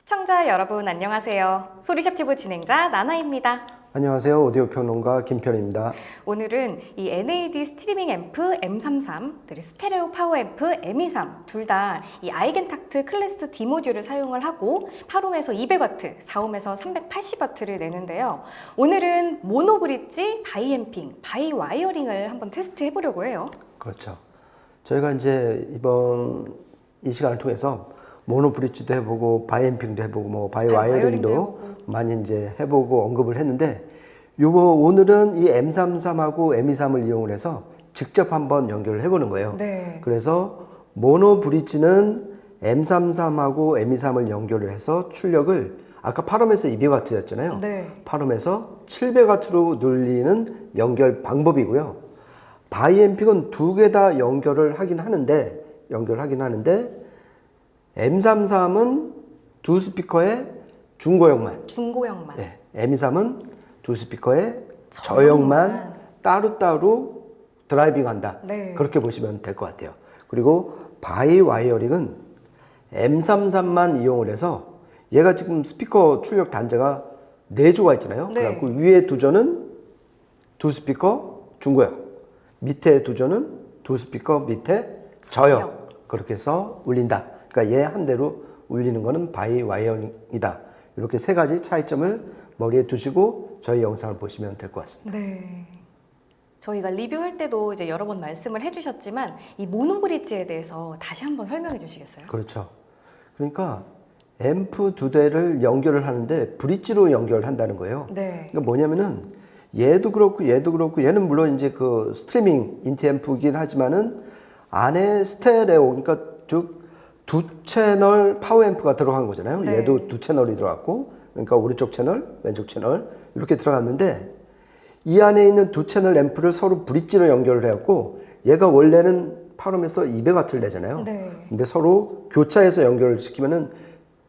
시청자 여러분 안녕하세요. 소리샵 튜브 진행자 나나입니다. 안녕하세요. 오디오 평론가 김편입니다. 오늘은 이 NAD 스트리밍 앰프 M33, 그리고 스테레오 파워 앰프 M23 둘 다 이 아이겐탁트 클래스 D 모듈을 사용을 하고 8옴에서 200W, 4옴에서 380W를 내는데요. 오늘은 모노 브릿지 바이 앰핑, 바이 와이어링을 한번 테스트 해보려고 해요. 그렇죠. 저희가 이제 이번 이 시간을 통해서 모노 브릿지도 해보고 바이앰핑도 해보고 뭐 바이 와이어링도 많이 이제 해보고 언급을 했는데 요거 오늘은 이 M33하고 M23을 이용을 해서 직접 한번 연결을 해보는 거예요. 네. 그래서 모노 브릿지는 M33하고 M23을 연결을 해서 출력을 아까 8옴에서 200W였잖아요. 네. 8옴에서 700W로 늘리는 연결 방법이고요. 바이앰핑은 두 개 다 연결을 하긴 하는데 M33은 두 스피커의 중고역만, 중고역만. 네, M23은 두 스피커의 저역만 따로따로 드라이빙한다. 네. 그렇게 보시면 될 것 같아요. 그리고 바이 와이어링은 M33만 이용을 해서 얘가 지금 스피커 출력 단자가 4조가 있잖아요. 네. 그래갖고 위에 두 조는 두 스피커 중고역, 밑에 두 조는 두 스피커 밑에 저역. 그렇게 해서 울린다. 그러니까 얘 한 대로 울리는 거는 바이 와이어링이다. 이렇게 세 가지 차이점을 머리에 두시고 저희 영상을 보시면 될 것 같습니다. 네. 저희가 리뷰할 때도 이제 여러 번 말씀을 해주셨지만 이 모노 브릿지에 대해서 다시 한번 설명해 주시겠어요? 그렇죠. 그러니까 앰프 두 대를 연결을 하는데 브릿지로 연결을 한다는 거예요. 네. 그러니까 뭐냐면은 얘도 그렇고 얘는 물론 이제 그 스트리밍 인트 앰프이긴 하지만은 안에 스테레오, 그러니까 두 채널 파워 앰프가 들어간 거잖아요. 네. 얘도 두 채널이 들어갔고, 그러니까 오른쪽 채널, 왼쪽 채널 이렇게 들어갔는데 이 안에 있는 두 채널 앰프를 서로 브릿지로 연결을 해갖고 얘가 원래는 8옴에서 200W를 내잖아요. 네. 근데 서로 교차해서 연결을 시키면은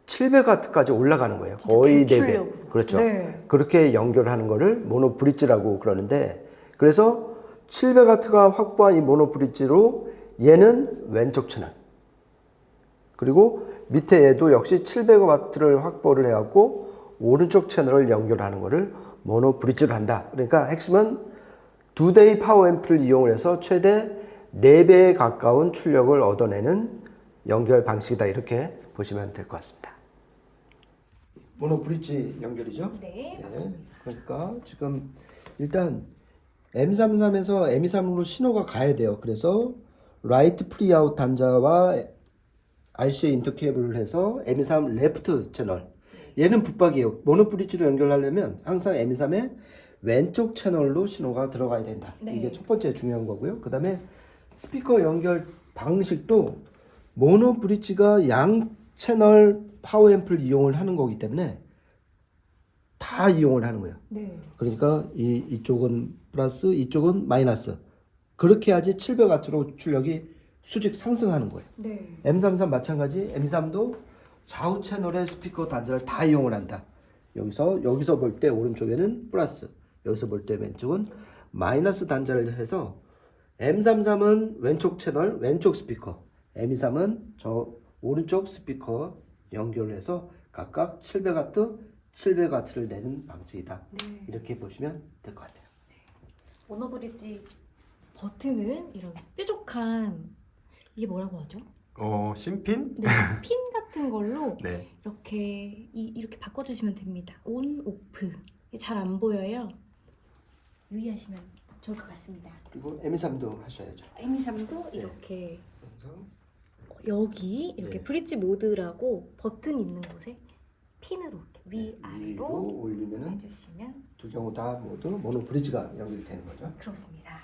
700W까지 올라가는 거예요. 거의 4배. 그렇죠. 네. 그렇게 연결하는 거를 모노 브릿지라고 그러는데, 그래서 700W가 확보한 이 모노 브릿지로 얘는 왼쪽 채널, 그리고 밑에 얘도 역시 700W를 확보를 해갖고 오른쪽 채널을 연결하는 거를 모노 브릿지로 한다. 그러니까 핵심은 두 대의 파워 앰프를 이용을 해서 최대 4배에 가까운 출력을 얻어내는 연결 방식이다. 이렇게 보시면 될 것 같습니다. 모노 브릿지 연결이죠? 네, 그러니까 지금 일단 M33에서 M23으로 신호가 가야 돼요. 그래서 라이트 프리아웃 단자와 RCA 인터 케이블을 해서 M23 레프트 채널, 얘는 붙박이에요. 모노 브릿지로 연결하려면 항상 M23의 왼쪽 채널로 신호가 들어가야 된다. 네. 이게 첫 번째 중요한 거고요. 그 다음에 스피커 연결 방식도 모노 브릿지가 양 채널 파워 앰프를 이용을 하는 거기 때문에 다 이용을 하는 거예요. 네. 그러니까 이쪽은 플러스, 이쪽은 마이너스. 그렇게 해야지 700W로 출력이 수직 상승하는 거예요. 네. M33 마찬가지, M3도 좌우 채널의 스피커 단자를 다 이용을 한다. 여기서 볼 때 오른쪽에는 플러스, 여기서 볼 때 왼쪽은 마이너스 단자를 해서 M33은 왼쪽 채널, 왼쪽 스피커, M23은 저 오른쪽 스피커 연결을 해서 각각 700W, 700W를 내는 방식이다. 네. 이렇게 보시면 될 것 같아요. 모노 브릿지 버튼은 이런 뾰족한 이게 뭐라고 하죠? 심핀? 네, 핀 같은 걸로 네. 이렇게 바꿔주시면 됩니다. 온, 오프. 잘 안 보여요. 유의하시면 좋을 것 같습니다. 그리고 M23도 하셔야죠. M23도 이렇게 그래서 여기 이렇게 네. 브릿지 모드라고 버튼 있는 곳에 핀으로 이렇게 위로 위아래로 올리면은 해주시면 두 경우 다 모두 모노 브릿지가 연결이 되는 거죠. 그렇습니다.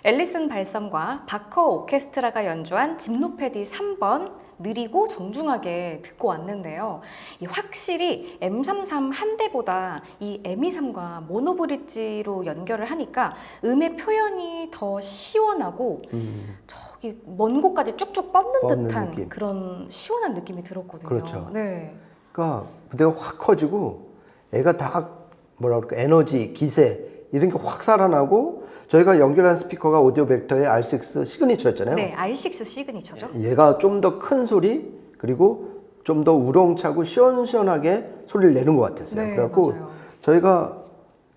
앨리슨 발섬과 바커 오케스트라가 연주한 짐노패디 3번 느리고 정중하게 듣고 왔는데요. 확실히 M33 한 대보다 이 M23과 모노 브릿지로 연결을 하니까 음의 표현이 더 시원하고 저기 먼 곳까지 쭉쭉 뻗는 듯한 느낌. 그런 시원한 느낌이 들었거든요. 그렇죠. 네. 그러니까 무대가 확 커지고 애가 다 뭐라 그럴까, 에너지, 기세 이런 게 확 살아나고, 저희가 연결한 스피커가 오디오 벡터의 R6 시그니처였잖아요. 네, R6 시그니처죠. 얘가 좀 더 큰 소리, 그리고 좀 더 우렁차고 시원시원하게 소리를 내는 것 같았어요. 네, 그래갖고 맞아요. 저희가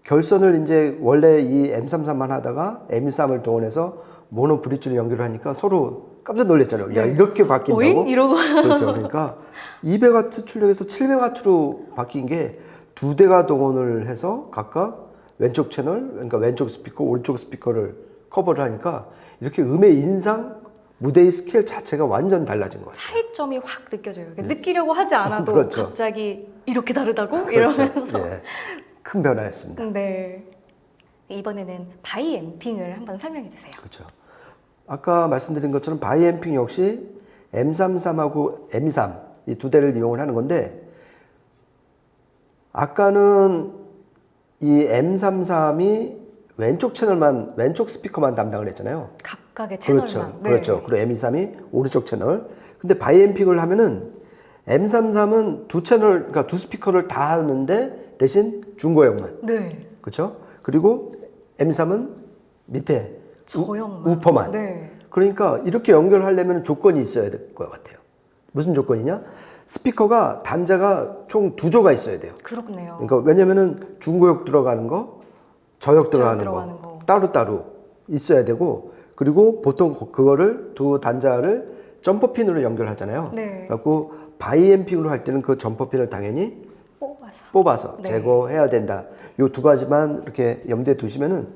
결선을 이제 원래 이 M33만 하다가 M3을 동원해서 모노 브릿지로 연결을 하니까 서로 깜짝 놀랐잖아요. 야, 네. 이렇게 바뀐다고? 오잉? 이러고. 그렇죠. 그러니까 200W 출력에서 700W로 바뀐 게 두 대가 동원을 해서 각각 왼쪽 채널, 그러니까 왼쪽 스피커, 오른쪽 스피커를 커버를 하니까 이렇게 음의 인상, 무대의 스케일 자체가 완전 달라진 것 같아요. 차이점이 확 느껴져요. 느끼려고 하지 않아도 그렇죠. 갑자기 이렇게 다르다고? 그렇죠. 이러면서. 예. 큰 변화였습니다. 네. 이번에는 바이 앰핑을 한번 설명해 주세요. 그렇죠. 아까 말씀드린 것처럼 바이앰핑 역시 M33하고 M3 이 두 대를 이용을 하는 건데 아까는 이 M33이 왼쪽 채널만 왼쪽 스피커만 담당을 했잖아요. 각각의 채널만. 그렇죠. 네. 그렇죠. 그리고 M23이 오른쪽 채널. 근데 바이앰핑을 하면은 M33은 두 채널 그러니까 두 스피커를 다 하는데 대신 중고역만. 네. 그렇죠? 그리고 M3은 밑에 저역만. 우퍼만. 네. 그러니까 이렇게 연결하려면 조건이 있어야 될 것 같아요. 무슨 조건이냐? 스피커가 단자가 총 두 조가 있어야 돼요. 그렇네요. 그러니까 왜냐면은 중고역 들어가는 거, 저역 들어가는 들어가는 거 거. 따로따로 있어야 되고 그리고 보통 그거를 두 단자를 점퍼핀으로 연결하잖아요. 네. 그래갖고 바이앰핑으로 할 때는 그 점퍼핀을 당연히 뽑아서 네. 제거해야 된다. 요 두 가지만 이렇게 염두에 두시면은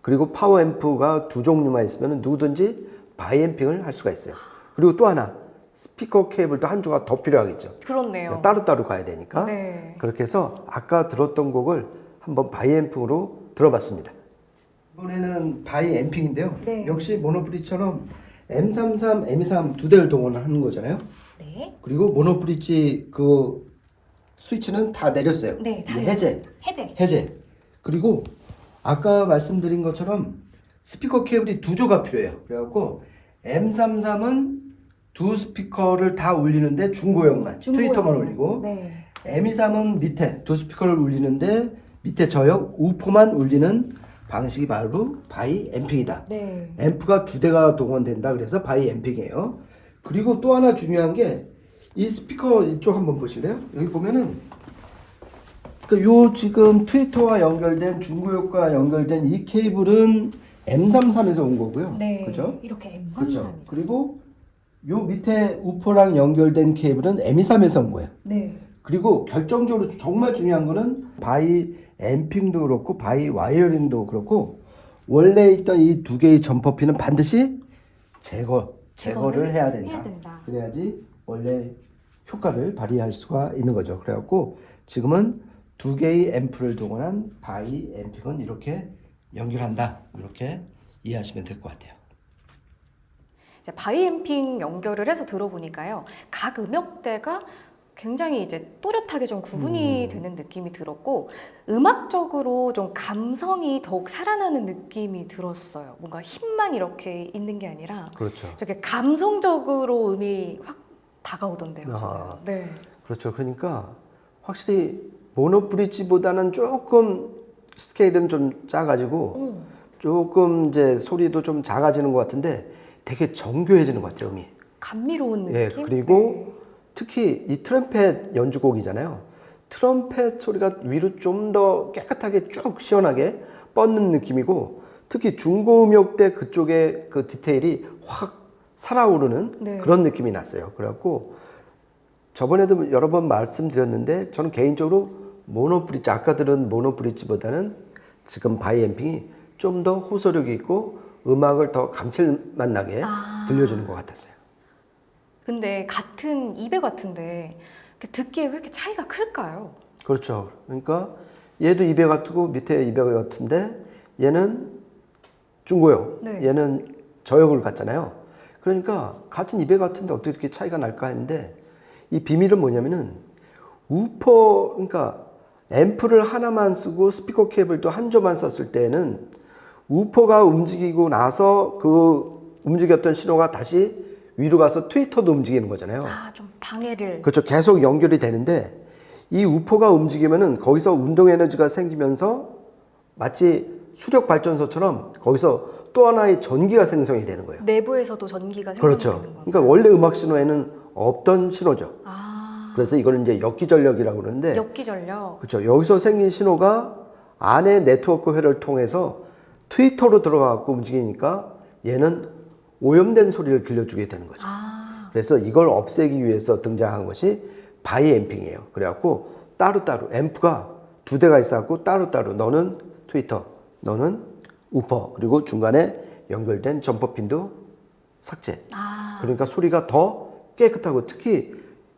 그리고 파워 앰프가 두 종류만 있으면은 누구든지 바이앰핑을 할 수가 있어요. 그리고 또 하나 스피커 케이블도 한 조가 더 필요하겠죠. 그렇네요. 따로따로 가야 되니까. 네. 그렇게 해서 아까 들었던 곡을 한번 바이앰핑으로 들어봤습니다. 이번에는 바이앰핑인데요. 네. 역시 모노브릿처럼 M33, M3 두 대를 동원하는 거잖아요. 네. 그리고 모노브릿지 그 스위치는 다 내렸어요. 네, 다 이제 해제. 해제. 그리고 아까 말씀드린 것처럼 스피커 케이블이 두 조가 필요해요. 그래갖고 M33은 두 스피커를 다 울리는데 중고역만, 트위터만 울리고 네. M23은 밑에 두 스피커를 울리는데 밑에 저역 우포만 울리는 방식이 바로 바이 앰핑이다. 네. 앰프가 두 대가 동원된다. 그래서 바이 앰핑이에요. 그리고 또 하나 중요한 게 이 스피커 이쪽 한번 보실래요? 여기 보면은 그러니까 요 지금 트위터와 연결된 중고역과 연결된 이 케이블은 M33에서 온 거고요. 네. 그죠? 이렇게 M33. 그렇죠. 그리고 요 밑에 우퍼랑 연결된 케이블은 M23에서 온 거예요. 네. 그리고 결정적으로 정말 중요한 거는 바이 앰핑도 그렇고 바이 와이어링도 그렇고 원래 있던 이 두 개의 점퍼핀은 반드시 제거를 해야 된다. 그래야지 원래 효과를 발휘할 수가 있는 거죠. 그래갖고 지금은 두 개의 앰프를 동원한 바이 앰핑은 이렇게 연결한다. 이렇게 이해하시면 될 것 같아요. 이제 바이앰핑 연결을 해서 들어보니까요. 각 음역대가 굉장히 이제 또렷하게 좀 구분이 되는 느낌이 들었고 음악적으로 좀 감성이 더욱 살아나는 느낌이 들었어요. 뭔가 힘만 이렇게 있는 게 아니라 그렇죠. 저게 감성적으로 음이 확 다가오던데요. 저는. 아. 네. 그렇죠. 그러니까 확실히 모노 브릿지보다는 조금 스케일은 좀 작아지고 조금 이제 소리도 좀 작아지는 것 같은데 되게 정교해지는 것 같아요, 음이. 감미로운 예, 느낌. 그리고 특히 이 트럼펫 연주곡이잖아요. 트럼펫 소리가 위로 좀 더 깨끗하게 쭉 시원하게 뻗는 느낌이고 특히 중고음역대 그쪽에 그 디테일이 확 살아오르는 네. 그런 느낌이 났어요. 그래갖고 저번에도 여러 번 말씀드렸는데 저는 개인적으로 모노 브릿지 아까 들은 모노 브릿지보다는 지금 바이앰핑이 좀 더 호소력이 있고 음악을 더 감칠맛 나게 들려주는 것 같았어요. 근데 같은 200W인데 듣기에 왜 이렇게 차이가 클까요? 그렇죠. 그러니까 얘도 200W고 밑에 200W인데 얘는 중고역, 네. 얘는 저역을 갖잖아요. 그러니까 같은 200W인데 어떻게 이렇게 차이가 날까 했는데 이 비밀은 뭐냐면은 우퍼, 그러니까 앰프를 하나만 쓰고 스피커 케이블도 한 조만 썼을 때는 우퍼가 움직이고 나서 그 움직였던 신호가 다시 위로 가서 트위터도 움직이는 거잖아요. 아, 좀 방해를. 그렇죠. 계속 연결이 되는데 이 우퍼가 움직이면은 거기서 운동 에너지가 생기면서 마치 수력 발전소처럼 거기서 또 하나의 전기가 생성이 되는 거예요. 내부에서도 전기가 그렇죠. 생성되는 거예요. 그러니까 원래 음악 신호에는 없던 신호죠. 그래서 이걸 이제 역기전력이라고 그러는데 역기전력. 그렇죠. 여기서 생긴 신호가 안에 네트워크 회를 통해서 트위터로 들어가고 움직이니까 얘는 오염된 소리를 들려주게 되는 거죠. 그래서 이걸 없애기 위해서 등장한 것이 바이앰핑이에요. 그래갖고 따로따로 앰프가 두 대가 있어갖고 따로따로 너는 트위터, 너는 우퍼, 그리고 중간에 연결된 점퍼핀도 삭제. 그러니까 소리가 더 깨끗하고 특히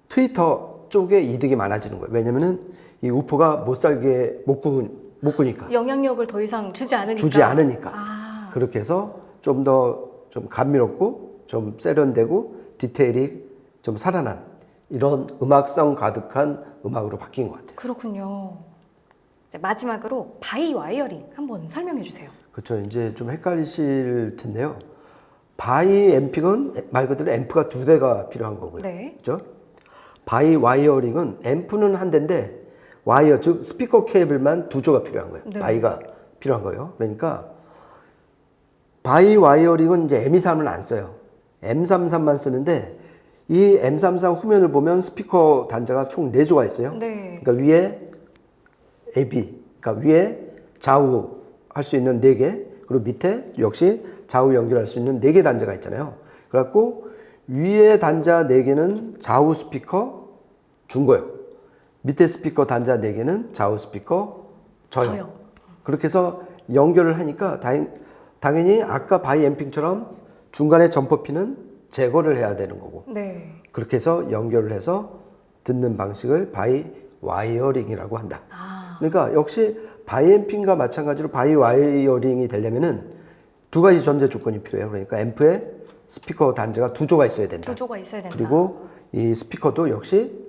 트위터 쪽에 이득이 많아지는 거예요. 왜냐면은 이 우퍼가 못 살게 못 구니까. 영향력을 더 이상 주지 않으니까. 주지 않으니까. 그렇게 해서 좀 더 좀 감미롭고 좀 세련되고 디테일이 좀 살아난 이런 음악성 가득한 음악으로 바뀐 것 같아요. 그렇군요. 이제 마지막으로 바이 와이어링 한번 설명해 주세요. 그렇죠. 이제 좀 헷갈리실 텐데요. 바이 앰핑은 말 그대로 앰프가 두 대가 필요한 거고요. 네. 그렇죠? 바이 와이어링은 앰프는 한 대인데 와이어 즉 스피커 케이블만 두 조가 필요한 거예요. 네. 바이가 필요한 거예요. 그러니까 바이 와이어링은 이제 M23을 안 써요. M33만 쓰는데 이 M33 후면을 보면 스피커 단자가 총 4조가 있어요. 네. 그러니까 위에 AB, 그러니까 위에 좌우 할 수 있는 4개, 그리고 밑에 역시 좌우 연결할 수 있는 4개 단자가 있잖아요. 그래갖고 위에 단자 4개는 좌우 스피커 중고역, 밑에 스피커 단자 4개는 좌우 스피커 저역. 그렇게 해서 연결을 하니까 당연히 아까 바이 앰핑처럼 중간에 점퍼핀은 제거를 해야 되는 거고. 네. 그렇게 해서 연결을 해서 듣는 방식을 바이 와이어링이라고 한다. 그러니까 역시 바이 앰핑과 마찬가지로 바이 와이어링이 되려면은 두 가지 전제 조건이 필요해요. 그러니까 앰프에 스피커 단자가 두 조가 있어야 된다. 두 조가 있어야 된다. 그리고 이 스피커도 역시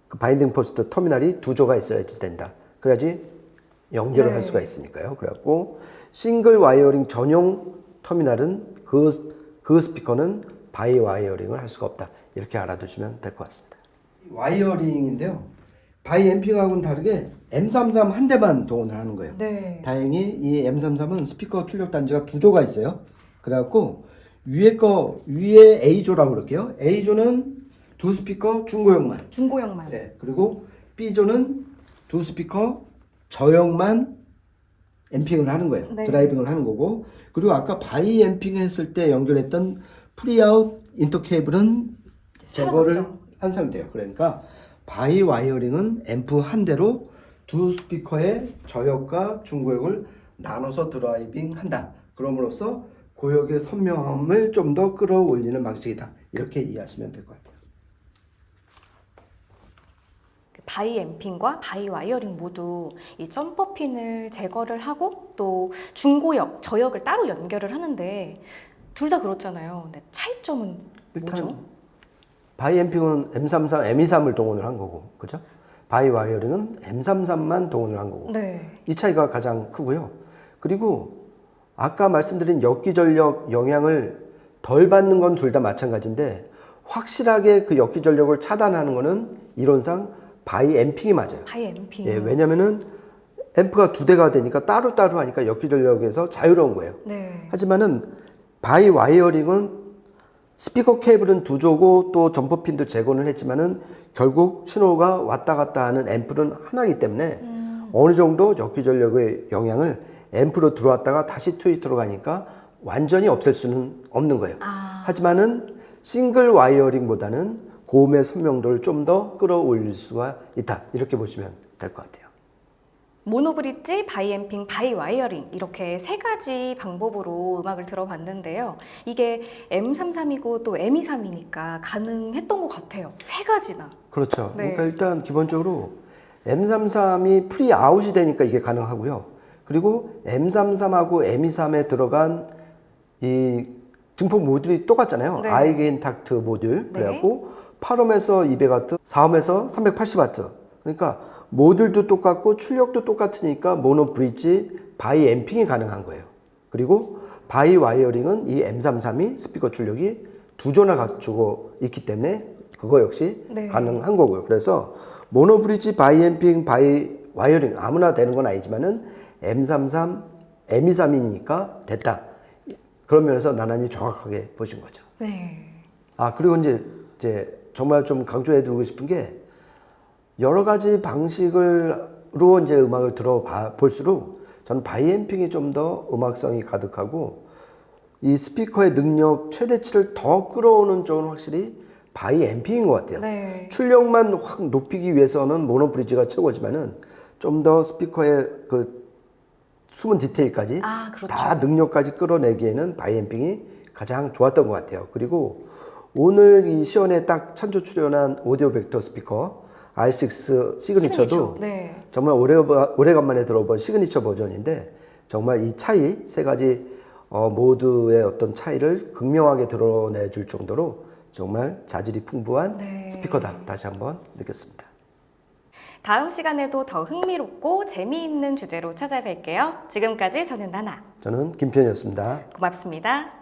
그 바인딩 포스트 터미널이 두 조가 있어야지 된다. 그래야지 연결을 할 수가 있으니까요. 그래갖고 싱글 와이어링 전용 터미널은 그 스피커는 바이 와이어링을 할 수가 없다. 이렇게 알아두시면 될 것 같습니다. 와이어링인데요. 바이 앰핑하고는 다르게 M33 한 대만 동원을 하는 거예요. 네. 다행히 이 M33은 스피커 출력 단자가 두 조가 있어요. 그래갖고 위에 A조라고 그럴게요. A조는 두 스피커 중고역만. 중고역만. 네. 그리고 B조는 두 스피커 저역만 앰핑을 하는 거예요. 네. 드라이빙을 하는 거고. 그리고 아까 바이 앰핑 했을 때 연결했던 프리아웃 인터 케이블은 제거를 사라졌죠. 한 상태예요. 그러니까 바이 와이어링은 앰프 한 대로 두 스피커의 저역과 중고역을 나눠서 드라이빙 한다. 그럼으로써 고역의 선명함을 좀 더 끌어올리는 방식이다. 이렇게 이해하시면 될 것 같아요. 바이 앰핑과 바이 와이어링 모두 이 점퍼핀을 제거를 하고 또 중고역, 저역을 따로 연결을 하는데 둘 다 그렇잖아요. 근데 차이점은 뭐죠? 바이 앰핑은 M33, M23을 동원을 한 거고, 그죠? 바이 와이어링은 M33만 동원을 한 거고. 네. 이 차이가 가장 크고요. 그리고 아까 말씀드린 역기전력 영향을 덜 받는 건 둘 다 마찬가지인데 확실하게 그 역기전력을 차단하는 거는 이론상 바이 앰핑이 맞아요. 바이 앰핑. 예, 왜냐면은 앰프가 두 대가 되니까 따로따로 하니까 역기전력에서 자유로운 거예요. 네. 하지만은 바이 와이어링은 스피커 케이블은 두 조고 또 점퍼핀도 제거는 했지만은 결국 신호가 왔다 갔다 하는 앰플은 하나이기 때문에 어느 정도 역기전력의 영향을 앰프로 들어왔다가 다시 트위터로 가니까 완전히 없앨 수는 없는 거예요. 하지만은 싱글 와이어링보다는 고음의 선명도를 좀 더 끌어올릴 수가 있다. 이렇게 보시면 될 것 같아요. 모노브릿지, 바이앰핑, 바이와이어링 이렇게 세 가지 방법으로 음악을 들어봤는데요. 이게 M33이고 또 M23이니까 가능했던 것 같아요. 세 가지나. 그렇죠. 네. 그러니까 일단 기본적으로 M33이 프리 아웃이 되니까 이게 가능하고요. 그리고 M33하고 M23에 들어간 이 증폭 모듈이 똑같잖아요. 네. 아이게인 탁트 모듈. 네. 그래갖고 8옴에서 200W, 4옴에서 380W. 그러니까 모듈도 똑같고 출력도 똑같으니까 모노 브릿지 바이 앰핑이 가능한 거예요. 그리고 바이 와이어링은 이 M33이 스피커 출력이 두 조나 갖추고 있기 때문에 그거 역시 네. 가능한 거고요. 그래서 모노 브릿지 바이 앰핑 바이 와이어링 아무나 되는 건 아니지만은 M33, M23이니까 됐다. 그런 면에서 나란히 정확하게 보신 거죠. 네. 아, 그리고 이제 정말 좀 강조해두고 싶은 게 여러 가지 방식으로 이제 음악을 볼수록 저는 바이앰핑이 좀 더 음악성이 가득하고 이 스피커의 능력 최대치를 더 끌어오는 쪽은 확실히 바이앰핑인 것 같아요. 네. 출력만 확 높이기 위해서는 모노브리지가 최고지만은 좀 더 스피커의 그 숨은 디테일까지 그렇죠. 다 능력까지 끌어내기에는 바이앰핑이 가장 좋았던 것 같아요. 그리고 오늘 이 시연에 딱 찬조 출연한 오디오 벡터 스피커 R6 시그니처도 네. 정말 오래간만에 들어본 시그니처 버전인데 정말 이 차이 세 가지 모드의 어떤 차이를 극명하게 드러내줄 정도로 정말 자질이 풍부한 네. 스피커다 다시 한번 느꼈습니다. 다음 시간에도 더 흥미롭고 재미있는 주제로 찾아뵐게요. 지금까지 저는 나나. 저는 김편이었습니다. 고맙습니다.